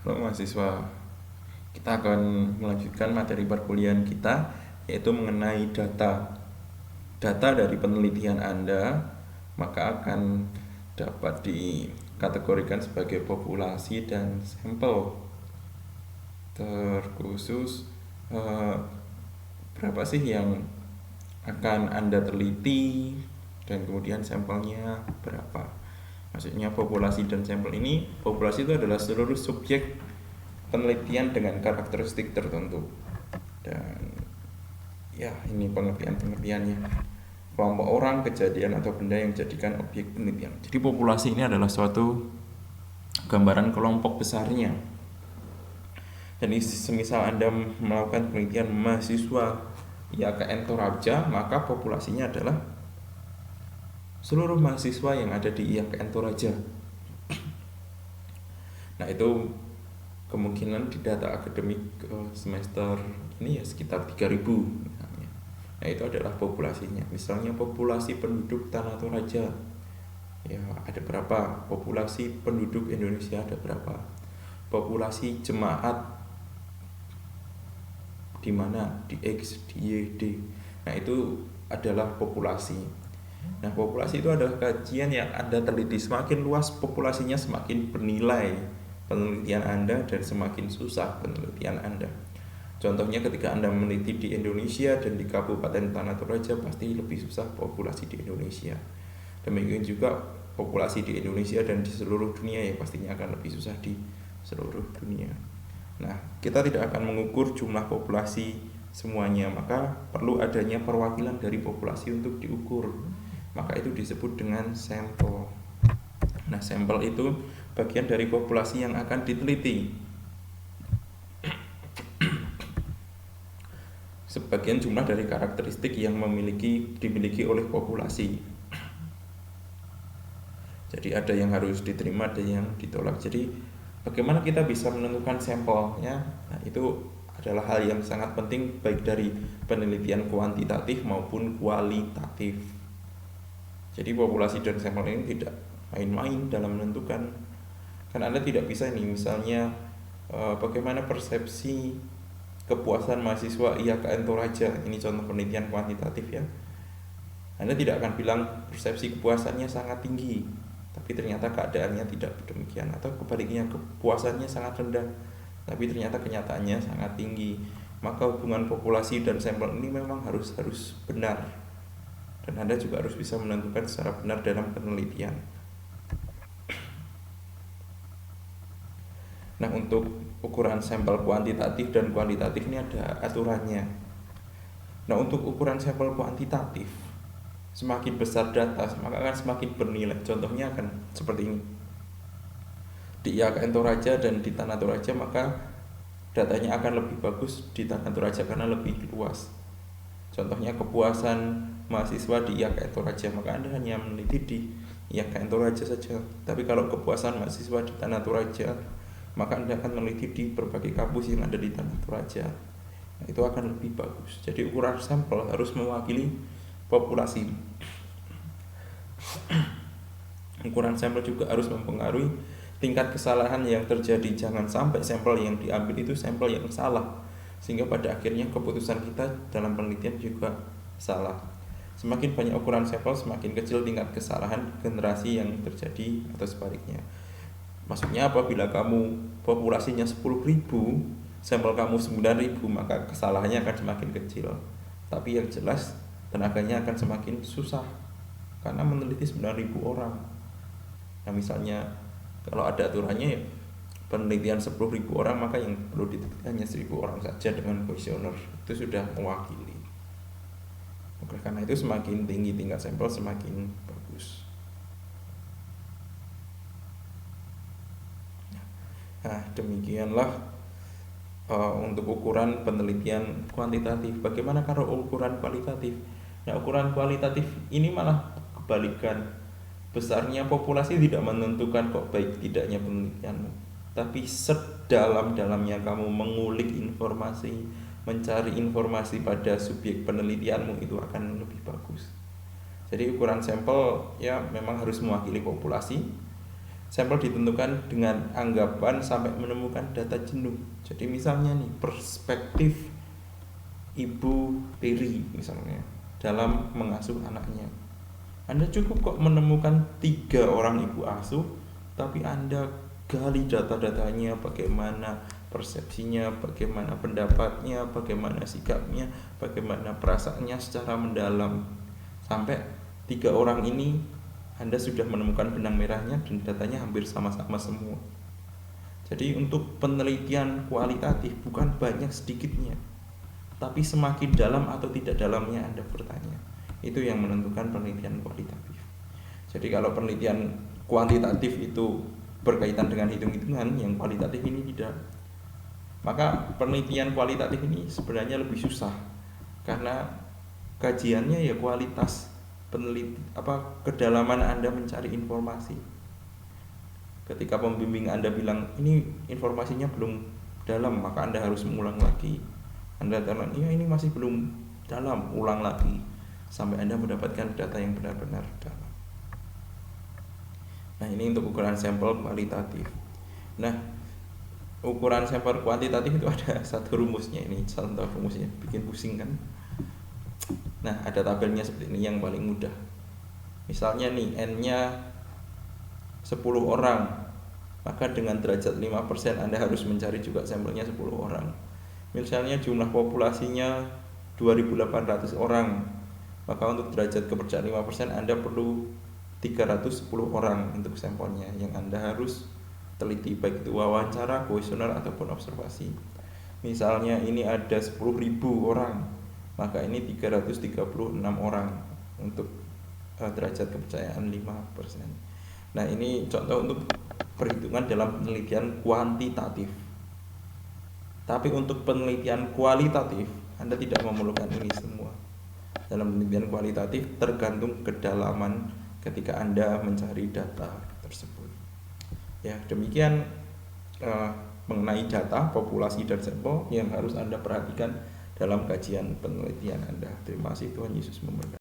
Halo mahasiswa, kita akan melanjutkan materi perkuliahan kita, yaitu mengenai data. Data dari penelitian Anda maka akan dapat dikategorikan sebagai populasi dan sampel. Terkhusus berapa sih yang akan Anda teliti dan kemudian sampelnya berapa. Maksudnya populasi dan sampel ini, populasi itu adalah seluruh subjek penelitian dengan karakteristik tertentu. Dan ya, ini pengertiannya. Kelompok orang, kejadian atau benda yang dijadikan objek penelitian. Jadi populasi ini adalah suatu gambaran kelompok besarnya. Jadi semisal Anda melakukan penelitian mahasiswa IAKN Toraja, maka populasinya adalah seluruh mahasiswa yang ada di IAKN Toraja. Nah, itu kemungkinan di data akademik semester ini ya sekitar 3.000 misalnya. Nah, itu adalah populasinya. Misalnya populasi penduduk Tanah Toraja, ya ada berapa? Populasi penduduk Indonesia ada berapa? Populasi jemaat di mana? Di X, di Y, D. Nah, itu adalah populasi. Nah, populasi itu adalah kajian yang Anda teliti. Semakin luas populasinya, semakin bernilai penelitian Anda dan semakin susah penelitian Anda. Contohnya ketika Anda meneliti di Indonesia dan di Kabupaten Tanah Toraja, pasti lebih susah populasi di Indonesia. Demikian juga populasi di Indonesia dan di seluruh dunia ya pastinya akan lebih susah di seluruh dunia. Nah, kita tidak akan mengukur jumlah populasi semuanya, maka perlu adanya perwakilan dari populasi untuk diukur. Maka itu disebut dengan sampel. Nah, sampel itu bagian dari populasi yang akan diteliti. Sebagian jumlah dari karakteristik yang dimiliki oleh populasi. Jadi ada yang harus diterima, ada yang ditolak. Jadi bagaimana kita bisa menentukan sampelnya? Nah, itu adalah hal yang sangat penting baik dari penelitian kuantitatif maupun kualitatif. Jadi populasi dan sampel ini tidak main-main dalam menentukan. Kan Anda tidak bisa nih misalnya bagaimana persepsi kepuasan mahasiswa IAKN Toraja. Ini contoh penelitian kuantitatif ya. Anda tidak akan bilang persepsi kepuasannya sangat tinggi, tapi ternyata keadaannya tidak demikian, atau kebaliknya kepuasannya sangat rendah, tapi ternyata kenyataannya sangat tinggi. Maka hubungan populasi dan sampel ini memang harus benar. Dan Anda juga harus bisa menentukan secara benar dalam penelitian. Nah, untuk ukuran sampel kuantitatif dan kualitatif ini ada aturannya. Nah, untuk ukuran sampel kuantitatif, semakin besar data, maka akan semakin bernilai. Contohnya akan seperti ini. Di IAKN Toraja dan di Tanah Toraja, maka datanya akan lebih bagus di Tanah Toraja karena lebih luas. Contohnya kepuasan mahasiswa di IAKN Toraja, maka Anda hanya meneliti di IAKN Toraja saja. Tapi kalau kepuasan mahasiswa di Tanah Toraja, maka Anda akan meneliti di berbagai kampus yang ada di Tanah Toraja. Nah, itu akan lebih bagus. Jadi ukuran sampel harus mewakili populasi. Ukuran sampel juga harus mempengaruhi tingkat kesalahan yang terjadi. Jangan sampai sampel yang diambil itu sampel yang salah, sehingga pada akhirnya keputusan kita dalam penelitian juga salah. Semakin banyak ukuran sampel, semakin kecil tingkat kesalahan generasi yang terjadi atau sebaliknya. Maksudnya apabila kamu populasinya 10.000, sampel kamu 9.000, maka kesalahannya akan semakin kecil. Tapi yang jelas tenaganya akan semakin susah karena meneliti 9.000 orang. Nah, misalnya kalau ada aturannya ya penelitian 10.000 orang, maka yang perlu diteliti hanya 1.000 orang saja dengan kuesioner. Itu sudah mewakili. Oleh karena itu semakin tinggi tingkat sampel semakin bagus. Nah, demikianlah untuk ukuran penelitian kuantitatif. Bagaimana kalau ukuran kualitatif? Nah, ukuran kualitatif ini malah kebalikan. Besarnya populasi tidak menentukan kok baik tidaknya penelitianmu, tapi sedalam-dalamnya kamu mengulik informasi, mencari informasi pada subjek penelitianmu, itu akan lebih bagus. Jadi ukuran sampel ya memang harus mewakili populasi. Sampel ditentukan dengan anggapan sampai menemukan data jenuh. Jadi misalnya nih, perspektif Ibu Peri misalnya dalam mengasuh anaknya. Anda cukup kok menemukan 3 orang ibu asuh, tapi Anda gali data-datanya, bagaimana persepsinya, bagaimana pendapatnya, bagaimana sikapnya, bagaimana perasaannya secara mendalam. Sampai 3 orang ini Anda sudah menemukan benang merahnya dan datanya hampir sama-sama semua. Jadi untuk penelitian kualitatif bukan banyak sedikitnya, tapi semakin dalam atau tidak dalamnya Anda bertanya. Itu yang menentukan penelitian kualitatif. Jadi kalau penelitian kuantitatif itu berkaitan dengan hitung-hitungan, yang kualitatif ini tidak. Maka penelitian kualitatif ini sebenarnya lebih susah karena kajiannya ya kualitas kedalaman Anda mencari informasi. Ketika pembimbing Anda bilang ini informasinya belum dalam, maka Anda harus mengulang lagi. Anda bilang ya ini masih belum dalam, ulang lagi sampai Anda mendapatkan data yang benar-benar dalam. Nah, ini untuk ukuran sampel kualitatif. Nah, ukuran sampel kuantitatif itu ada satu rumusnya. Ini contoh rumusnya, bikin pusing kan. Nah, ada tabelnya seperti ini yang paling mudah. Misalnya nih, N-nya 10 orang, maka dengan derajat 5% Anda harus mencari juga sampelnya 10 orang. Misalnya jumlah populasinya 2.800 orang, maka untuk derajat kepercayaan 5% Anda perlu 310 orang untuk sampelnya yang Anda harus teliti, baik itu wawancara, kuesioner ataupun observasi. Misalnya ini ada 10.000 orang, maka ini 336 orang untuk derajat kepercayaan 5%. Nah, ini contoh untuk perhitungan dalam penelitian kuantitatif. Tapi untuk penelitian kualitatif Anda tidak memerlukan ini semua. Dalam penelitian kualitatif tergantung kedalaman ketika Anda mencari data tersebut. Ya, demikian mengenai data, populasi dan sampel yang harus Anda perhatikan dalam kajian penelitian Anda. Terima kasih, Tuhan Yesus memberkati.